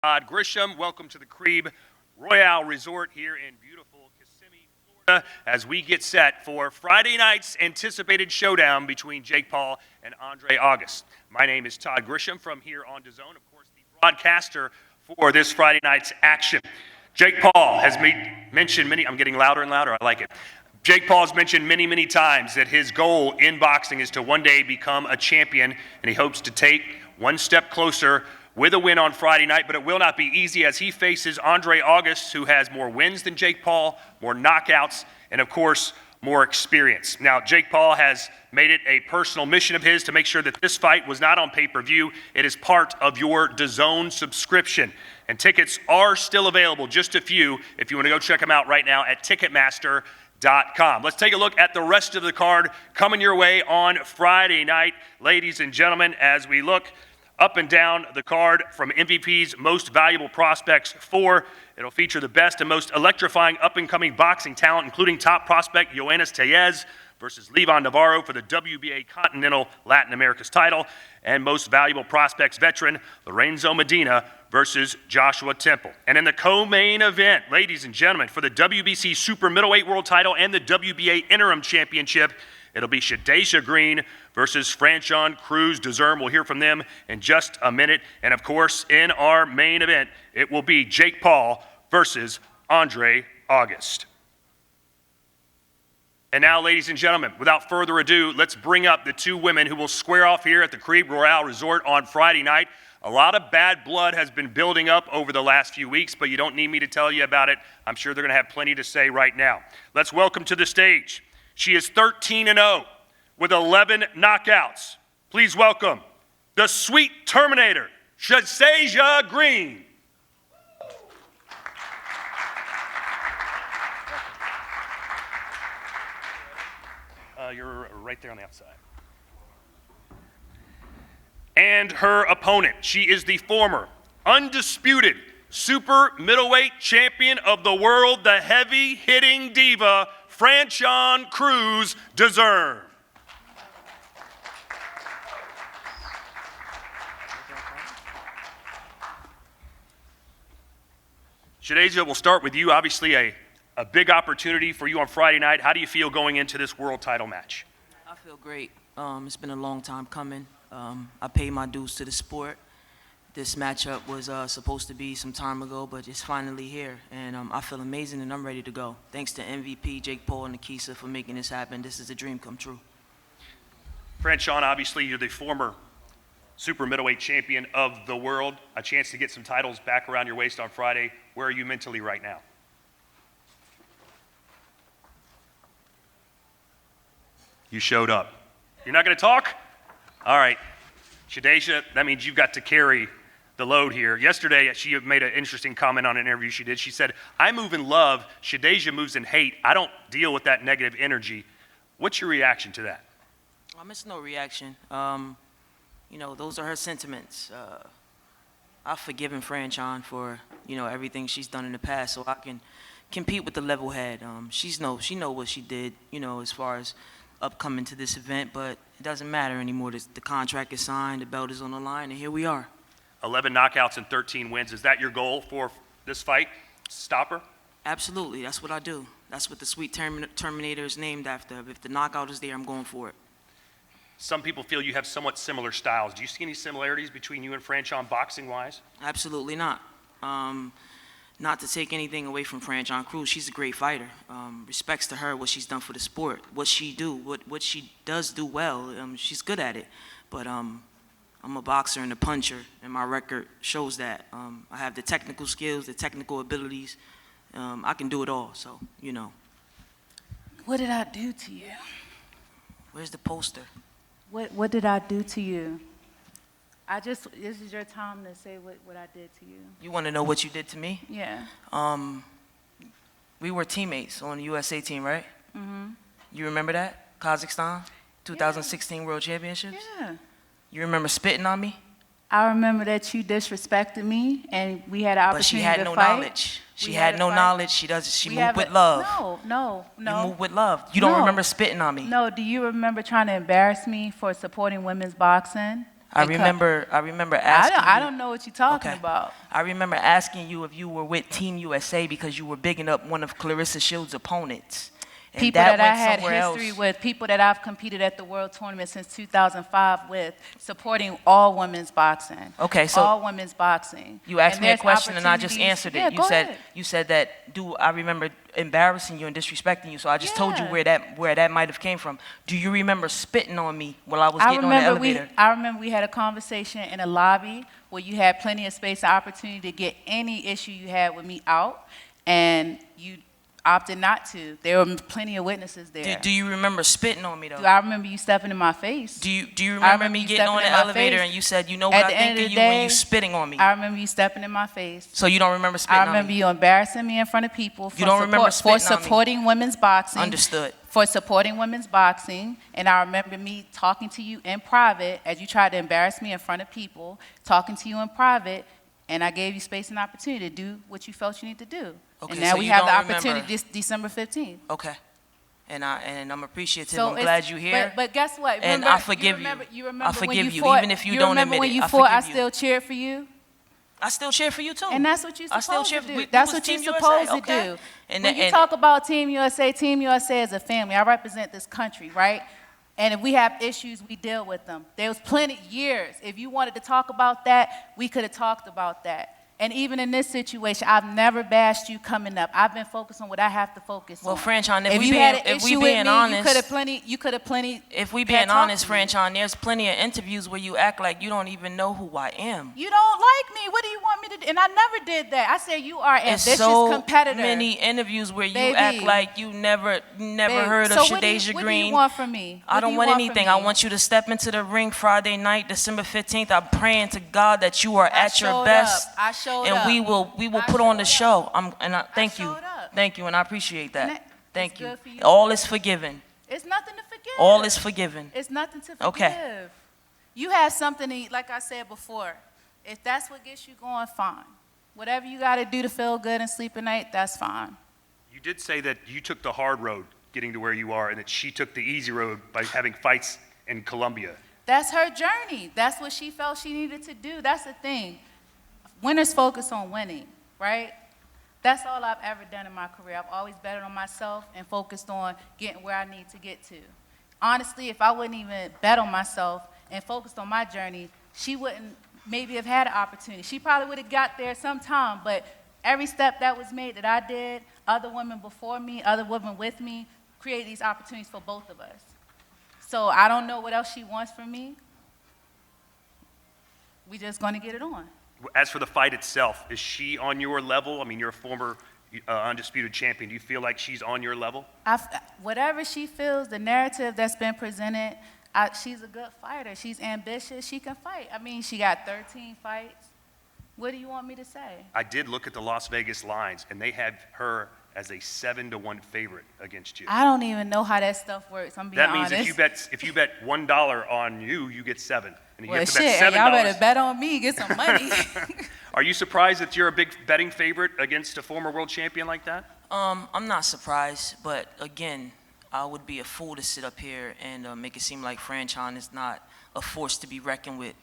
Todd Grisham. Welcome to the Caribe Royale Resort here in beautiful Kissimmee, Florida, as we get set for Friday night's anticipated showdown between Jake Paul and Andre August. My name is Todd Grisham from here on DAZN, of course, the broadcaster for this Friday night's action. Jake Paul has mentioned many, I'm getting louder and louder, I like it. Jake Paul has mentioned many, many times that his goal in boxing is to one day become a champion, and he hopes to take one step closer with a win on Friday night, but it will not be easy as he faces Andre August, who has more wins than Jake Paul, more knockouts, and of course, more experience. Now, Jake Paul has made it a personal mission of his to make sure that this fight was not on pay-per-view. It is part of your DAZN subscription. And tickets are still available, just a few, if you want to go check them out right now at Ticketmaster.com. Let's take a look at the rest of the card coming your way on Friday night, ladies and gentlemen, as we look up and down the card from MVP's Most Valuable Prospects 4. It'll feature the best and most electrifying up-and-coming boxing talent, including top prospect Yoenis Tellez versus Levon Navarro for the WBA Continental Latin America's title, and Most Valuable Prospects veteran Lorenzo Medina versus Joshua Temple. And in the co-main event, ladies and gentlemen, for the WBC Super Middleweight World title and the WBA Interim Championship, it'll be Shadasia Green versus Franchon Cruz DAZN. We'll hear from them in just a minute. And of course, in our main event, it will be Jake Paul versus Andre August. And now, ladies and gentlemen, without further ado, let's bring up the two women who will square off here at the Caribe Royale Resort on Friday night. A lot of bad blood has been building up over the last few weeks, but you don't need me to tell you about it. I'm sure they're going to have plenty to say right now. Let's welcome to the stage. She is 13-0 with 11 knockouts. Please welcome the Sweet Terminator, Shadasia Green. You're right there on the outside. And her opponent, she is the former, undisputed super middleweight champion of the world, the heavy-hitting diva, Franchon Cruz DAZN. Shadasia, we'll start with you. Obviously, a big opportunity for you on Friday night. How do you feel going into this world title match? I feel great. It's been a long time coming. I paid my dues to the sport. This matchup was supposed to be some time ago, but it's finally here. And I feel amazing and I'm ready to go. Thanks to MVP, Jake Paul, and Nikisa for making this happen. This is a dream come true. Franchon, obviously you're the former super middleweight champion of the world. A chance to get some titles back around your waist on Friday. Where are you mentally right now? You showed up. You're not going to talk? All right. Shadasia, that means you've got to carry the load here. Yesterday, she made an interesting comment on an interview she did. She said, I move in love, Shadasia moves in hate. I don't deal with that negative energy. What's your reaction to that? It's no reaction. Those are her sentiments. I've forgiven Franchon for, everything she's done in the past, so I can compete with the level head. She know what she did, as far as upcoming to this event, but it doesn't matter anymore. The contract is signed, the belt is on the line, and here we are. 11 knockouts and 13 wins. Is that your goal for this fight? Stop her? Absolutely. That's what I do. That's what the Sweet Terminator is named after. If the knockout is there, I'm going for it. Some people feel you have somewhat similar styles. Do you see any similarities between you and Franchon boxing-wise? Absolutely not. Not to take anything away from Franchon Cruz, she's a great fighter. Respects to her, what she's done for the sport, what she does do well. She's good at it. But I'm a boxer and a puncher, and my record shows that. I have the technical skills, the technical abilities. I can do it all, so, What did I do to you? Where's the poster? What did I do to you? This is your time to say what I did to you. You want to know what you did to me? Yeah. We were teammates on the USA team, right? Mm-hmm. You remember that? Kazakhstan? 2016 World Championships? Yeah. You remember spitting on me? I remember that you disrespected me, and we had an opportunity to fight. But she had no knowledge. She had no knowledge. She moved with love. No. You move with love. You don't remember spitting on me? No. Do you remember trying to embarrass me for supporting women's boxing? I and remember I asking don't, I you. don't know what you're talking Okay. about. I remember asking you if you were with Team USA because you were bigging up one of Clarissa Shields' opponents. And People that I went had somewhere history else. with, people that I've competed at the World Tournament since 2005 with, supporting all women's boxing. Okay, so all women's boxing. You asked And me a there's question and I just opportunities- answered it. Yeah, You go said ahead. you said that I remember embarrassing you and disrespecting you. So I just told you Yeah. where that might have came from. Do you remember spitting on me while I was getting on the elevator? I remember we had a conversation in a lobby where you had plenty of space and opportunity to get any issue you had with me out, and you opted not to. There were plenty of witnesses there. Do you remember spitting on me though? I remember you stepping in my face. Do you remember me you getting on stepping the in my elevator face. and you said, you know what At I the think end of of you the when you day, spitting on me? I remember you stepping in my face. So you don't remember spitting I on me? remember you embarrassing me in front of people for, You don't remember for spitting on me? supporting women's boxing. Understood. For supporting women's boxing. And I remember me talking to you in private as you tried to embarrass me in front of people, talking to you in private, and I gave you space and opportunity to do what you felt you need to do. Okay, and now so we you have the don't opportunity remember. this December 15th. Okay. And I'm appreciative. So I'm it's- glad you're here. But guess what? And Remember, I forgive you. You remember I when forgive you, fought, even if you don't remember admit when it. you I fought, I forgive you. still cheered for you? I still cheer for you too. And that's what you're I still supposed cheer to for- do. we That's was what you're Team USA, supposed to okay. do. And When the- you and- talk about Team USA is a family. I represent this country, right? And if we have issues, we deal with them. There was plenty years. If you wanted to talk about that, we could have talked about that. And even in this situation, I've never bashed you coming up. I've been focused on what I have to focus Well, on. Franchon, if we you being- had an if we issue being with me, honest- you could have plenty. If we had being talked honest, to me. Franchon, there's plenty of interviews where you act like you don't even know who I am. You don't like me. What do you want me to do? And I never did that. I said you are an There's ambitious so competitor. many interviews where you Baby. act like you never Babe, heard of so what do you- Shadeja What do Green. you want from me? I What do don't you want from anything. me? I want you to step into the ring Friday night, December 15th. I'm praying to God that you are at your showed best. up. I showed and up. we will I put on the showed show. Thank you. showed up. Thank you, and I appreciate that. And that- Thank it's you. good for you. All is forgiven. It's nothing to forgive. All is forgiven. It's nothing to forgive. Okay. You have something to, like I said before, if that's what gets you going, fine. Whatever you got to do to feel good and sleep at night, that's fine. You did say that you took the hard road getting to where you are and that she took the easy road by having fights in Colombia. That's her journey. That's what she felt she needed to do. That's the thing. Winners focus on winning, right? That's all I've ever done in my career. I've always betted on myself and focused on getting where I need to get to. Honestly, if I wouldn't even bet on myself and focused on my journey, she wouldn't maybe have had an opportunity. She probably would have got there sometime, but every step that was made that I did, other women before me, other women with me, created these opportunities for both of us. So I don't know what else she wants from me. We just going to get it on. As for the fight itself, is she on your level? I mean, you're a former undisputed champion. Do you feel like she's on your level? Whatever she feels, the narrative that's been presented, she's a good fighter. She's ambitious. She can fight. I mean, she got 13 fights. What do you want me to say? I did look at the Las Vegas lines, and they had her as a 7-1 favorite against you. I don't even know how that stuff works. I'm being That means honest. if you bet $1 on you, you get 7. And you Well, have to shit, bet and y'all $7. better bet on me. Get some money. Are you surprised that you're a big betting favorite against a former world champion like that? I'm not surprised, but again, I would be a fool to sit up here and make it seem like Franchon is not a force to be reckoned with.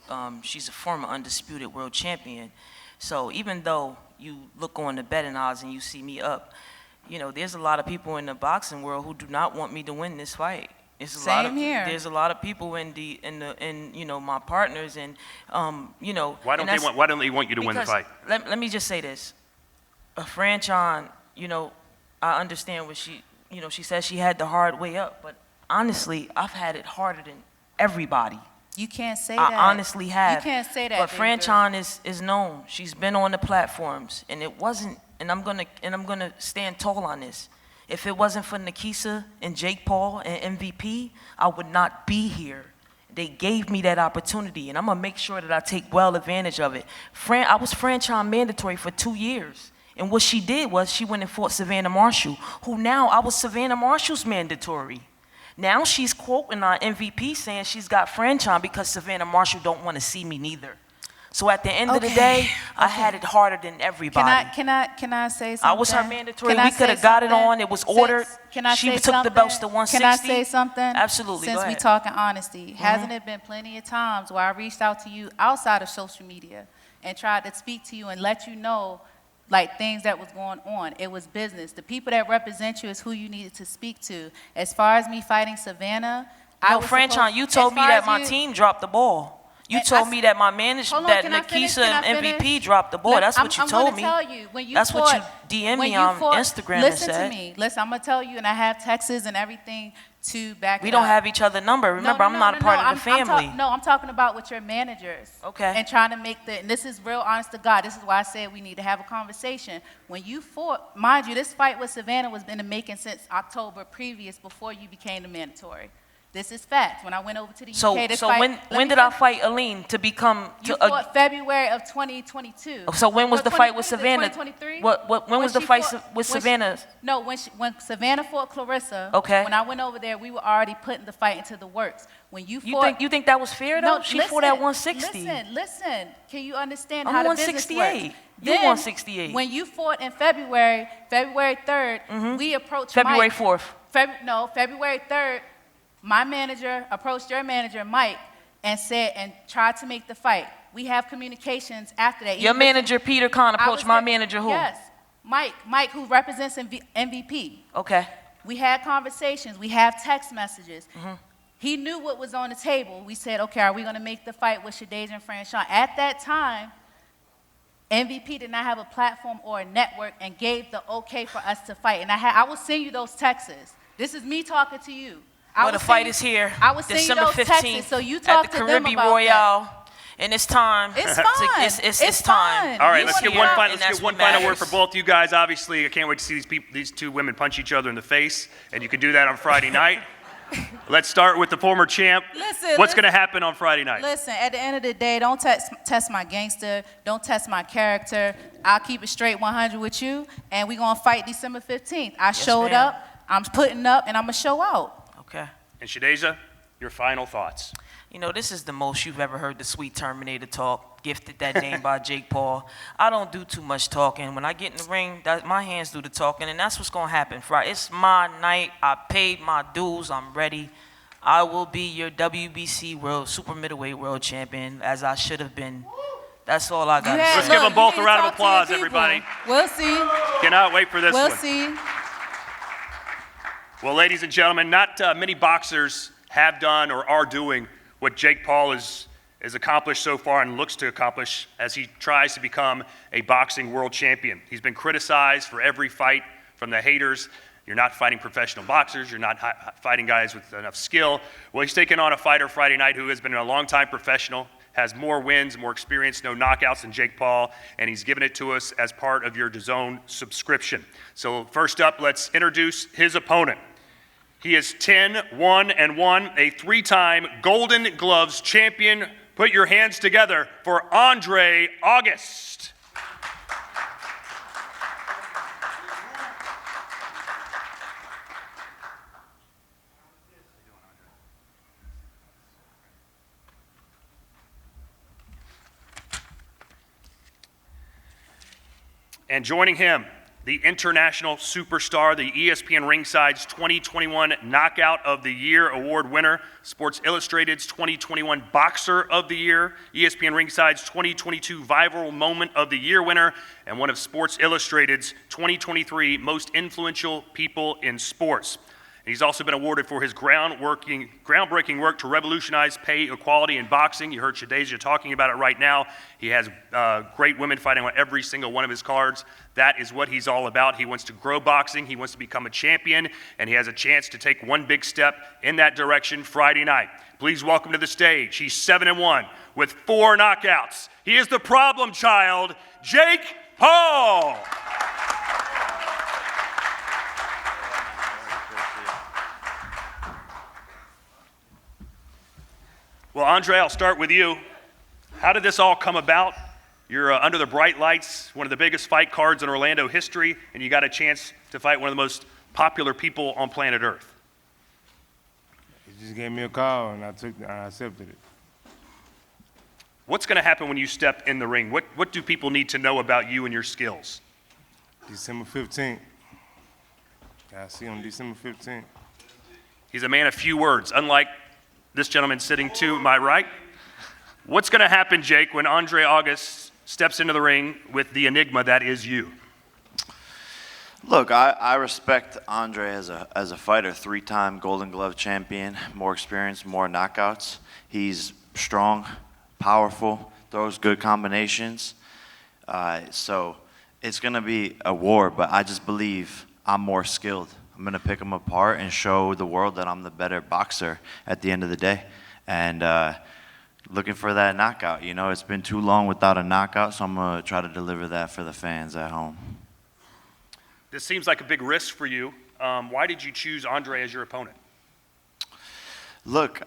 She's a former undisputed world champion. So even though you look on the betting odds and you see me up, you know, there's a lot of people in the boxing world who do not want me to win this fight. Same here. There's a lot of people in you know, my partners and you know. Why don't they want you to win the fight? Let me just say this. Franchon, you know, I understand what she, you know, she says she had the hard way up, but honestly, I've had it harder than everybody. You can't say that. I honestly have. You can't say that. But big Franchon girl. is known. She's been on the platforms, and it wasn't. And I'm gonna stand tall on this. If it wasn't for Nikisa and Jake Paul and MVP, I would not be here. They gave me that opportunity, and I'm gonna make sure that I take well advantage of it. I was Franchon mandatory for 2 years, and what she did was she went and fought Savannah Marshall, who now I was Savannah Marshall's mandatory. Now she's quoting our MVP saying she's got Franchon because Savannah Marshall don't want to see me neither. So at the end of the day, I had it harder than everybody. Can I say something? I was her mandatory. Can I We could have say got it something? on. It was ordered. Can I She say took the something? belts to 160. Can I say something? Absolutely. Since Go we ahead. talking honesty, hasn't it been plenty of times where I reached out to you outside of social media and tried to speak to you and let you know, like, things that was going on? It was business. The people that represent you is who you needed to speak to. As far as me fighting Savannah, I No, was Franchon, supposed- you told as me far that as my you- team dropped the ball. You And told I- me that my manager, Hold on, that can I finish? Nakisa Can I and finish? MVP dropped the ball. Look, That's what you I'm told gonna me. tell you, when you That's fought, what you DM when me you on fought- Instagram and Listen said. to me. Listen, I'm gonna tell you, and I have texts and everything to back We it don't up. have each other number. Remember, I'm not a part of the family. I'm talking about with your managers. Okay. And trying to make and this is real honest to God. This is why I said we need to have a conversation. When you fought, mind you, this fight with Savannah was in the making since October previous, before you became the mandatory. This is fact. When I went over to the UK to So fight. when did I fight Aline to become? You To, fought February of 2022. so when was Or the fight with 2023? Savannah? 2023? When was the she fight fought- with when she- Savannah? No, when Savannah fought Clarissa. Okay. When I went over there, we were already putting the fight into the works. When you fought. You think that was fair though? She fought at 160. Listen. Can you understand I'm how the business 168. works? You Then, 168. When you fought in February 3rd, we approached February Mike. 4th. February 3rd, my manager approached your manager, Mike, and tried to make the fight. We have communications after that. Your Even manager Peter Kahn I approached was my there- manager who? Yes, Mike, who represents MVP. Okay. We had conversations. We have text messages. Mm-hmm. He knew what was on the table. We said, okay, are we going to make the fight with Shadeja and Franchon? At that time, MVP did not have a platform or a network and gave the okay for us to fight. And I will send you those texts. This is me talking to you. Well, the fight is here. I will send you December those 15th texts, so you at talk the to them Caribe about Royale. And it's time. It's fun. It's time. fun. All right, You let's wanna get one go- final, and let's that's get one what final word matters. for both you guys. Obviously, I can't wait to see these two women punch each other in the face, and you can do that on Friday night. Let's start with the former champ. What's going to happen on Friday night? Listen, at the end of the day, don't test my gangster. Don't test my character. I'll keep it straight 100 with you, and we're going to fight December 15th. I showed ma'am. up, I'm putting up, and I'm going to show out. Okay. And Shadeja, your final thoughts. You know, this is the most you've ever heard the sweet Terminator talk, gifted that name by Jake Paul. I don't do too much talking. When I get in the ring, my hands do the talking, and that's what's going to happen. It's my night. I paid my dues. I'm ready. I will be your WBC World Super Middleweight World Champion, as I should have been. That's all I got to Let's say. give them both a round of applause, everybody. We'll see. Cannot wait for this We'll one. see. Well, ladies and gentlemen, not many boxers have done or are doing what Jake Paul has accomplished so far and looks to accomplish as he tries to become a boxing world champion. He's been criticized for every fight from the haters. You're not fighting professional boxers. You're not fighting guys with enough skill. Well, he's taking on a fighter Friday night who has been a longtime professional, has more wins, more experience, no knockouts than Jake Paul, and he's given it to us as part of your DAZN subscription. So first up, let's introduce his opponent. He is 10-1-1, a three-time Golden Gloves champion. Put your hands together for Andre August. And joining him, the international superstar, the ESPN Ringside's 2021 Knockout of the Year award winner, Sports Illustrated's 2021 Boxer of the Year, ESPN Ringside's 2022 Viral Moment of the Year winner, and one of Sports Illustrated's 2023 Most Influential People in Sports. And he's also been awarded for his groundbreaking work to revolutionize pay equality in boxing. You heard Shadeja talking about it right now. He has great women fighting on every single one of his cards. That is what he's all about. He wants to grow boxing. He wants to become a champion, and he has a chance to take one big step in that direction Friday night. Please welcome to the stage. He's 7-1 with 4 knockouts. He is the problem child, Jake Paul. Well, Andre, I'll start with you. How did this all come about? You're under the bright lights, one of the biggest fight cards in Orlando history, and you got a chance to fight one of the most popular people on planet Earth. He just gave me a call, and I accepted it. What's going to happen when you step in the ring? What do people need to know about you and your skills? December 15th. I'll see you on December 15th. He's a man of few words, unlike this gentleman sitting to my right. What's going to happen, Jake, when Andre August steps into the ring with the enigma that is you? Look, I respect Andre as a fighter, 3-time Golden Glove champion, more experience, more knockouts. He's strong, powerful, throws good combinations. So it's going to be a war, but I just believe I'm more skilled. I'm going to pick him apart and show the world that I'm the better boxer at the end of the day. And looking for that knockout. You know, it's been too long without a knockout, so I'm going to try to deliver that for the fans at home. This seems like a big risk for you. Why did you choose Andre as your opponent? Look,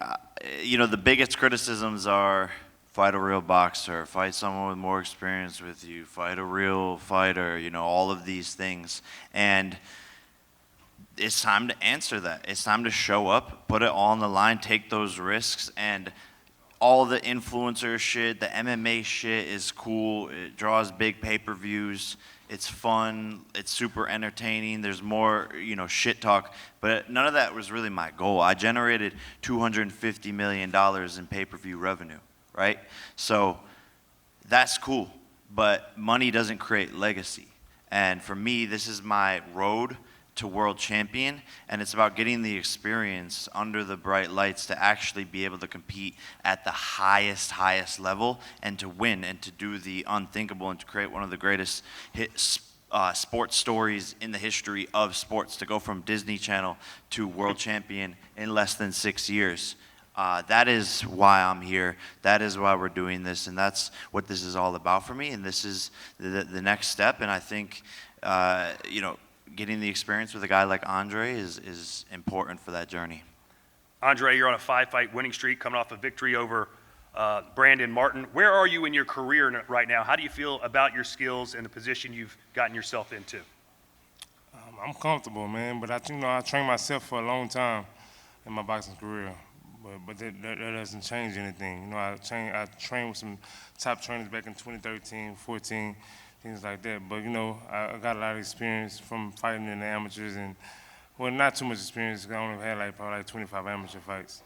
you know, the biggest criticisms are fight a real boxer, fight someone with more experience with you, fight a real fighter, you know, all of these things. And it's time to answer that. It's time to show up, put it all on the line, take those risks, and all the influencer shit, the MMA shit is cool. It draws big pay-per-views. It's fun. It's super entertaining. There's more, you know, shit talk. But none of that was really my goal. I generated $250 million in pay-per-view revenue, right? So that's cool. But money doesn't create legacy. And for me, this is my road to world champion, and it's about getting the experience under the bright lights to actually be able to compete at the highest level and to win and to do the unthinkable and to create one of the greatest sports stories in the history of sports, to go from Disney Channel to world champion in less than 6 years. That is why I'm here. That is why we're doing this, and that's what this is all about for me, and this is the next step. And I think, you know, getting the experience with a guy like Andre is important for that journey. Andre, you're on a 5-fight winning streak, coming off a victory over Brandon Martin. Where are you in your career right now? How do you feel about your skills and the position you've gotten yourself into? I'm comfortable, man, but I trained myself for a long time in my boxing career, but that doesn't change anything. You know, I trained with some top trainers back in 2013, 14, things like that. But, you know, I got a lot of experience from fighting in the amateurs, and, well, not too much experience, because I only had probably 25 amateur fights.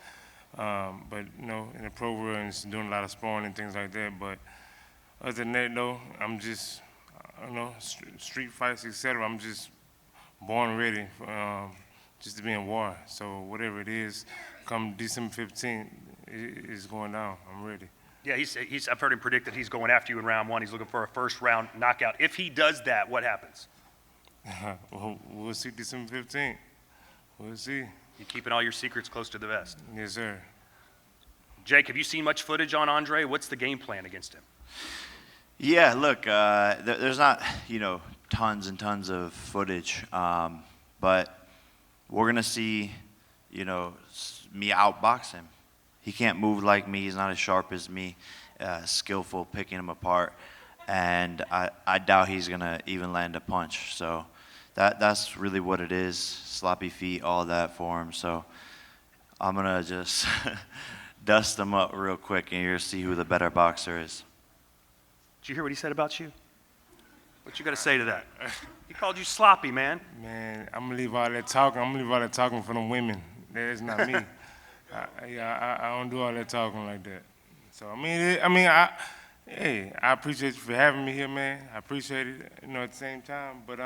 But, you know, in the pro world, and just doing a lot of sparring and things like that. But other than that, though, I'm just, you know, street fights, etc. I'm just born ready for, just to be in war. So whatever it is, come December 15th, it's going down. I'm ready. Yeah, I've heard him predict that he's going after you in round 1. He's looking for a first-round knockout. If he does that, what happens? We'll see December 15th. We'll see. You're keeping all your secrets close to the vest. Yes, sir. Jake, have you seen much footage on Andre? What's the game plan against him? Yeah, look, there's not, you know, tons and tons of footage, but we're going to see, you know, me outbox him. He can't move like me. He's not as sharp as me, skillful, picking him apart. And I doubt he's going to even land a punch. So that's really what it is, sloppy feet, all that for him. So I'm going to just dust him up real quick, and you're going to see who the better boxer is. Did you hear what he said about you? What you got to say to that? He called you sloppy, man. Man, I'm going to leave all that talking. I'm going to leave all that talking for them women. That's not me. I don't do all that talking like that. So hey, I appreciate you for having me here, man. I appreciate it, you know, at the same time. But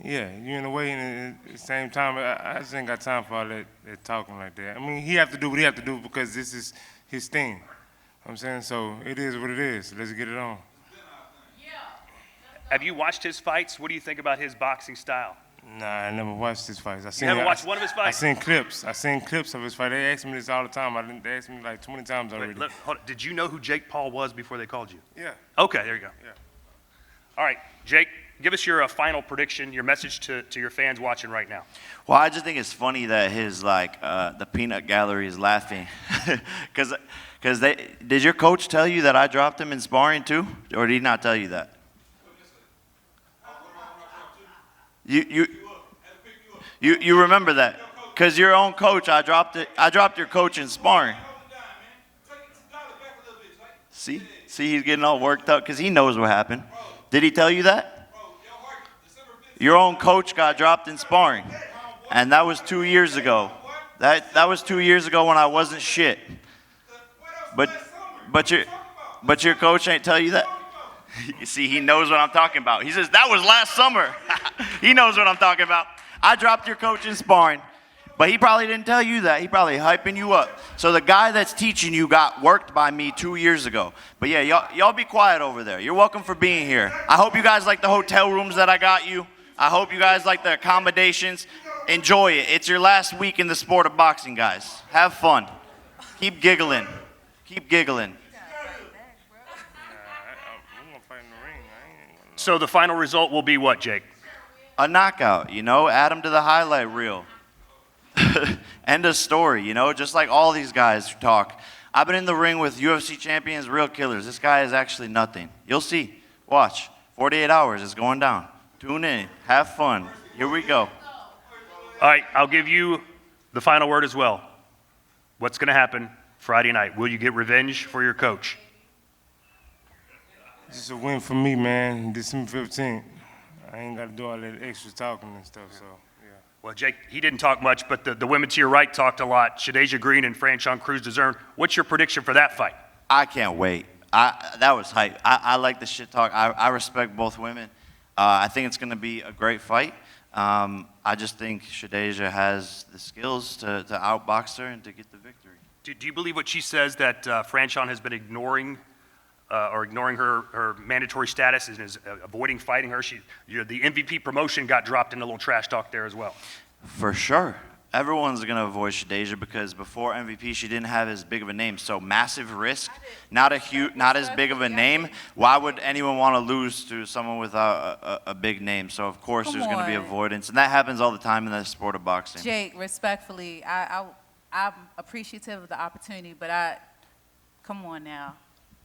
yeah, you're in the way, and at the same time, I just ain't got time for all that talking like that. I mean, he have to do what he have to do because this is his thing. You know what I'm saying? So it is what it is. Let's get it on. Have you watched his fights? What do you think about his boxing style? Nah, I never watched his fights. You haven't watched one of his fights? I seen clips of his fight. They ask me this all the time. They asked me like 20 times already. Wait, hold on. Did you know who Jake Paul was before they called you? Yeah. Okay, there you go. Yeah. All right, Jake, give us your final prediction, your message to your fans watching right now. Well, I just think it's funny that his, the peanut gallery is laughing. Because did your coach tell you that I dropped him in sparring too? Or did he not tell you that? You remember that? Because your own coach, I dropped your coach in sparring. See, he's getting all worked up because he knows what happened. Did he tell you that? Your own coach got dropped in sparring, and that was 2 years ago. That was 2 years ago when I wasn't shit. But your coach ain't tell you that? You see, he knows what I'm talking about. He says, that was last summer. He knows what I'm talking about. I dropped your coach in sparring, but he probably didn't tell you that. He probably hyping you up. So the guy that's teaching you got worked by me 2 years ago. But yeah, y'all be quiet over there. You're welcome for being here. I hope you guys like the hotel rooms that I got you. I hope you guys like the accommodations. Enjoy it. It's your last week in the sport of boxing, guys. Have fun. Keep giggling. Keep giggling. So the final result will be what, Jake? A knockout, add him to the highlight reel. End of story, just like all these guys who talk. I've been in the ring with UFC champions, real killers. This guy is actually nothing. You'll see. Watch. 48 hours is going down. Tune in. Have fun. Here we go. All right, I'll give you the final word as well. What's going to happen Friday night? Will you get revenge for your coach? It's a win for me, man. December 15th. I ain't got to do all that extra talking and stuff, so, yeah. Well, Jake, he didn't talk much, but the women to your right talked a lot. Shadeja Green and Franchon Cruz-Dezurn. What's your prediction for that fight? I can't wait. That was hype. I like the shit talk. I respect both women. I think it's going to be a great fight. I just think Shadeja has the skills to outbox her and to get the victory. Do you believe what she says, that Franchon has been ignoring her mandatory status and is avoiding fighting her? The MVP promotion got dropped in a little trash talk there as well. For sure. Everyone's going to avoid Shadeja because before MVP, she didn't have as big of a name. So massive risk, not as big of a name. Why would anyone want to lose to someone without a big name? So, of course, there's going to be avoidance. And that happens all the time in the sport of boxing. Jake, respectfully, I'm appreciative of the opportunity, but come on now.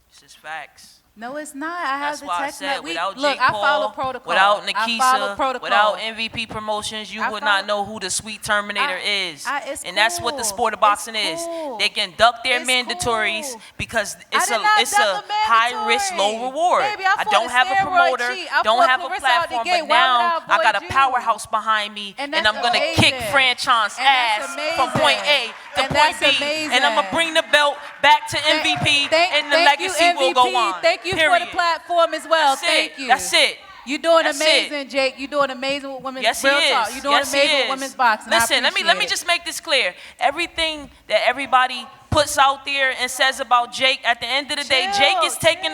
It's just facts. No, it's not. I have That's the why I text. said without Look, Jake I Paul, follow protocol. without I follow Nikisa, protocol. without MVP promotions, you would not know who the Sweet Terminator is. And that's what the sport of boxing is. They can duck their mandatories because it's a high risk, low reward. Baby, I don't have a promoter, don't have a platform, but now I got a powerhouse behind me, and I'm gonna kick Franchon's ass from point A to point B, and I'm gonna bring the belt back to MVP, and the legacy will go on. Thank you for the platform as well. Thank you. That's it. You're doing amazing, Jake. You're doing amazing with women's Yes, he is. You're doing amazing with women's boxing. Listen, let me just make this clear. Everything that everybody puts out there and says about Jake, at the end of the day, Jake is taking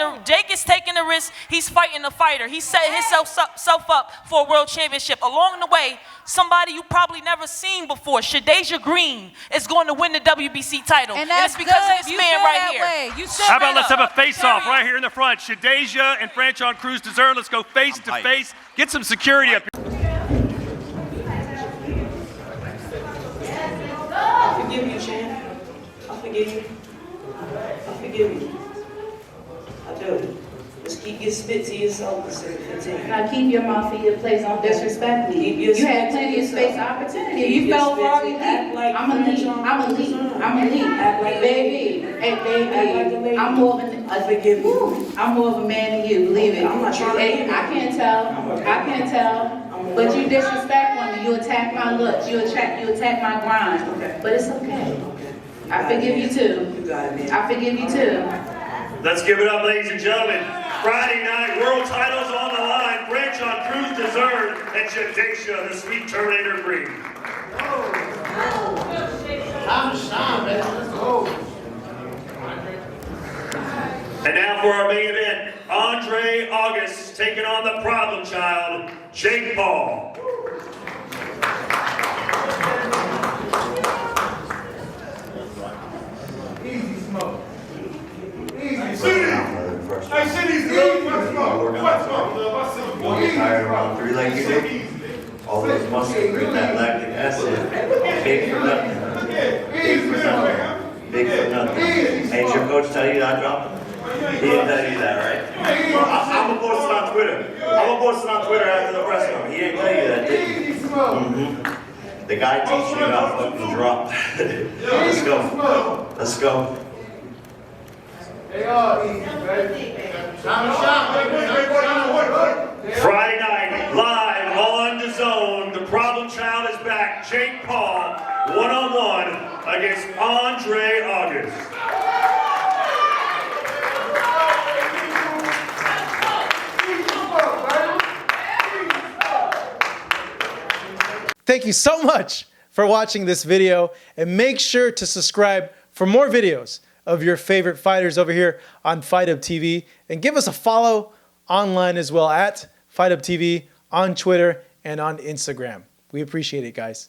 the risk. He's fighting a fighter. He set himself up for a world championship. Along the way, somebody you probably never seen before, Shadeja Green, is going to win the WBC title. And it's because of this man right here. How about let's have a face-off right here in the front? Shadeja and Franchon Cruz-Dezurn. Let's go face to face. Get some security up here. Forgive you, champ. I forgive you. I forgive you. I do. Just keep your spit to yourself and continue. Now keep your mouth in your place. Don't disrespect me. You had plenty of space, opportunity. You felt wrong. I'm a lead. Baby, hey baby, I'm more of a man than you. Believe it. I'm not trying to. Hey, I can't tell. But you disrespect women. You attack my looks. You attack my grind. Okay. But it's okay. I forgive you too. You got it, man. I forgive you too. Let's give it up, ladies and gentlemen. Friday night, world titles on the line. Franchon Cruz-Dezurn and Shadeja, the Sweet Terminator Green. I'm Sean, baby. Let's go. And now for our main event, Andre August taking on the problem child, Jake Paul. Easy smoke. Easy smoke. Hey, shit, easy. What smoke? What smoke? Don't get tired around 3 like you did. All those muscles bring that lactic acid. Big for nothing. Big for nothing. Big for nothing. Hey, did your coach tell you that I dropped him? He didn't tell you that, right? I'm gonna post it on Twitter. After the press conference. He didn't tell you that, did he? Mm-hmm. The guy teaching you how to fucking drop. Let's go. Friday night, live on DAZN, the problem child is back. Jake Paul, one-on-one against Andre August. Thank you so much for watching this video, and make sure to subscribe for more videos of your favorite fighters over here on Fight Up TV, and give us a follow online as well at Fight Up TV on Twitter and on Instagram. We appreciate it, guys.